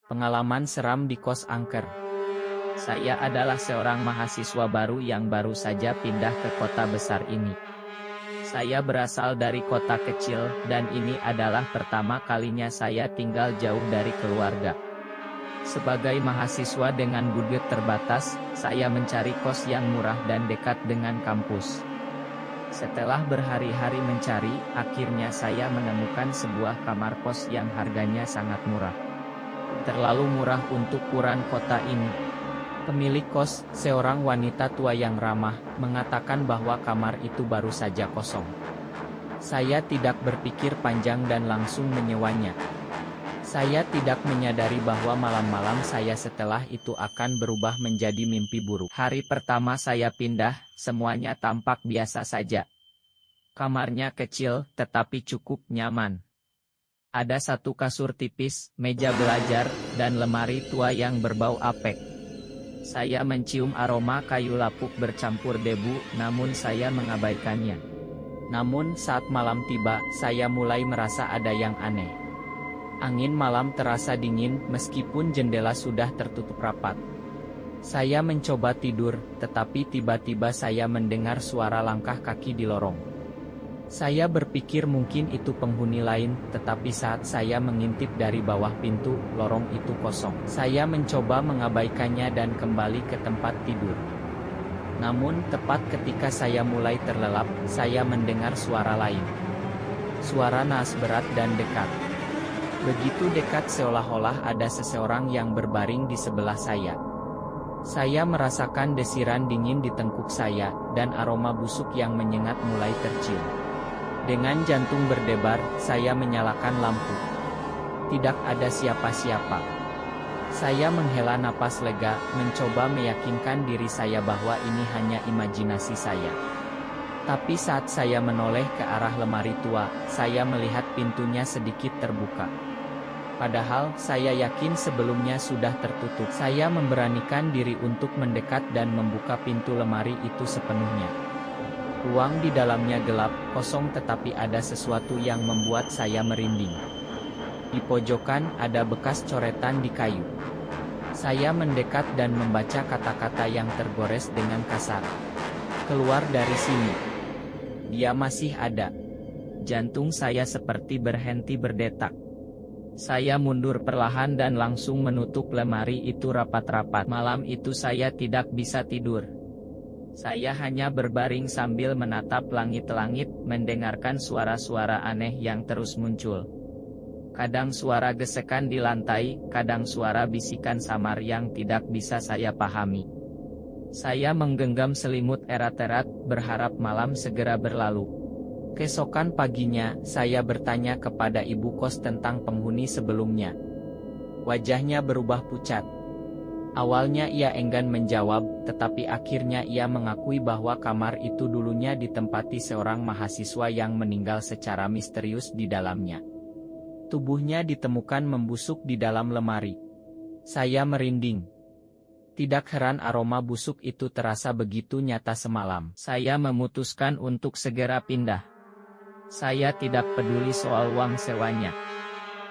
Pengalaman seram di kos angker. Saya adalah seorang mahasiswa baru yang baru saja pindah ke kota besar ini. Saya berasal dari kota kecil, dan ini adalah pertama kalinya saya tinggal jauh dari keluarga. Sebagai mahasiswa dengan budget terbatas, saya mencari kos yang murah dan dekat dengan kampus. Setelah berhari-hari mencari, akhirnya saya menemukan sebuah kamar kos yang harganya sangat murah. Terlalu murah untuk ukuran kota ini. Pemilik kos, seorang wanita tua yang ramah, mengatakan bahwa kamar itu baru saja kosong. Saya tidak berpikir panjang dan langsung menyewanya. Saya tidak menyadari bahwa malam-malam saya setelah itu akan berubah menjadi mimpi buruk. Hari pertama saya pindah, semuanya tampak biasa saja. Kamarnya kecil, tetapi cukup nyaman. Ada satu kasur tipis, meja belajar, dan lemari tua yang berbau apek. Saya mencium aroma kayu lapuk bercampur debu, namun saya mengabaikannya. Namun saat malam tiba, saya mulai merasa ada yang aneh. Angin malam terasa dingin, meskipun jendela sudah tertutup rapat. Saya mencoba tidur, tetapi tiba-tiba saya mendengar suara langkah kaki di lorong. Saya berpikir mungkin itu penghuni lain, tetapi saat saya mengintip dari bawah pintu, lorong itu kosong. Saya mencoba mengabaikannya dan kembali ke tempat tidur. Namun, tepat ketika saya mulai terlelap, saya mendengar suara lain. Suara naas berat dan dekat. Begitu dekat seolah-olah ada seseorang yang berbaring di sebelah saya. Saya merasakan desiran dingin di tengkuk saya, dan aroma busuk yang menyengat mulai tercium. Dengan jantung berdebar, saya menyalakan lampu. Tidak ada siapa-siapa. Saya menghela napas lega, mencoba meyakinkan diri saya bahwa ini hanya imajinasi saya. Tapi saat saya menoleh ke arah lemari tua, saya melihat pintunya sedikit terbuka. Padahal, saya yakin sebelumnya sudah tertutup. Saya memberanikan diri untuk mendekat dan membuka pintu lemari itu sepenuhnya. Ruang di dalamnya gelap, kosong, tetapi ada sesuatu yang membuat saya merinding. Di pojokan ada bekas coretan di kayu. Saya mendekat dan membaca kata-kata yang tergores dengan kasar. "Keluar dari sini. Dia masih ada." Jantung saya seperti berhenti berdetak. Saya mundur perlahan dan langsung menutup lemari itu rapat-rapat. Malam itu saya tidak bisa tidur. Saya hanya berbaring sambil menatap langit-langit, mendengarkan suara-suara aneh yang terus muncul. Kadang suara gesekan di lantai, kadang suara bisikan samar yang tidak bisa saya pahami. Saya menggenggam selimut erat-erat, berharap malam segera berlalu. Keesokan paginya, saya bertanya kepada ibu kos tentang penghuni sebelumnya. Wajahnya berubah pucat. Awalnya ia enggan menjawab, tetapi akhirnya ia mengakui bahwa kamar itu dulunya ditempati seorang mahasiswa yang meninggal secara misterius di dalamnya. Tubuhnya ditemukan membusuk di dalam lemari. Saya merinding. Tidak heran aroma busuk itu terasa begitu nyata semalam. Saya memutuskan untuk segera pindah. Saya tidak peduli soal uang sewanya.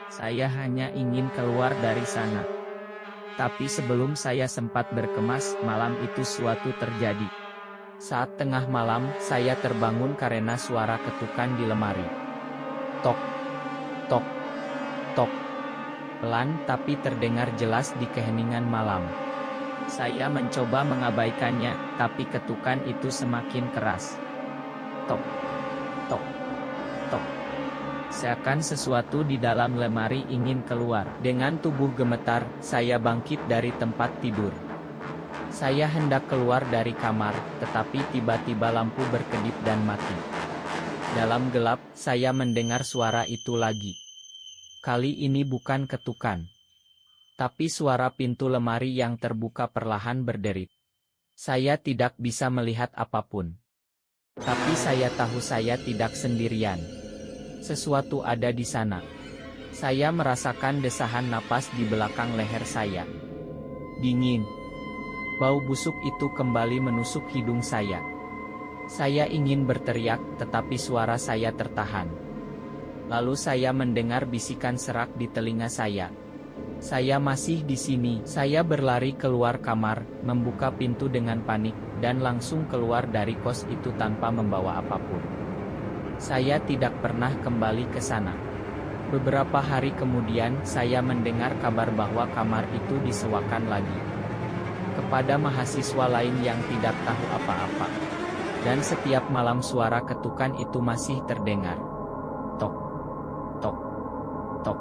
Saya hanya ingin keluar dari sana. Tapi sebelum saya sempat berkemas, malam itu suatu terjadi. Saat tengah malam, saya terbangun karena suara ketukan di lemari. Tok, tok, tok. Pelan tapi terdengar jelas di keheningan malam. Saya mencoba mengabaikannya, tapi ketukan itu semakin keras. Tok, tok, tok. Seakan sesuatu di dalam lemari ingin keluar. Dengan tubuh gemetar, saya bangkit dari tempat tidur. Saya hendak keluar dari kamar, tetapi tiba-tiba lampu berkedip dan mati. Dalam gelap, saya mendengar suara itu lagi. Kali ini bukan ketukan, tapi suara pintu lemari yang terbuka perlahan berderit. Saya tidak bisa melihat apapun. Tapi saya tahu saya tidak sendirian. Sesuatu ada di sana. Saya merasakan desahan napas di belakang leher saya. Dingin. Bau busuk itu kembali menusuk hidung saya. Saya ingin berteriak, tetapi suara saya tertahan. Lalu saya mendengar bisikan serak di telinga saya. Saya masih di sini. Saya berlari keluar kamar, membuka pintu dengan panik, dan langsung keluar dari kos itu tanpa membawa apapun. Saya tidak pernah kembali ke sana. Beberapa hari kemudian, saya mendengar kabar bahwa kamar itu disewakan lagi kepada mahasiswa lain yang tidak tahu apa-apa. Dan setiap malam suara ketukan itu masih terdengar.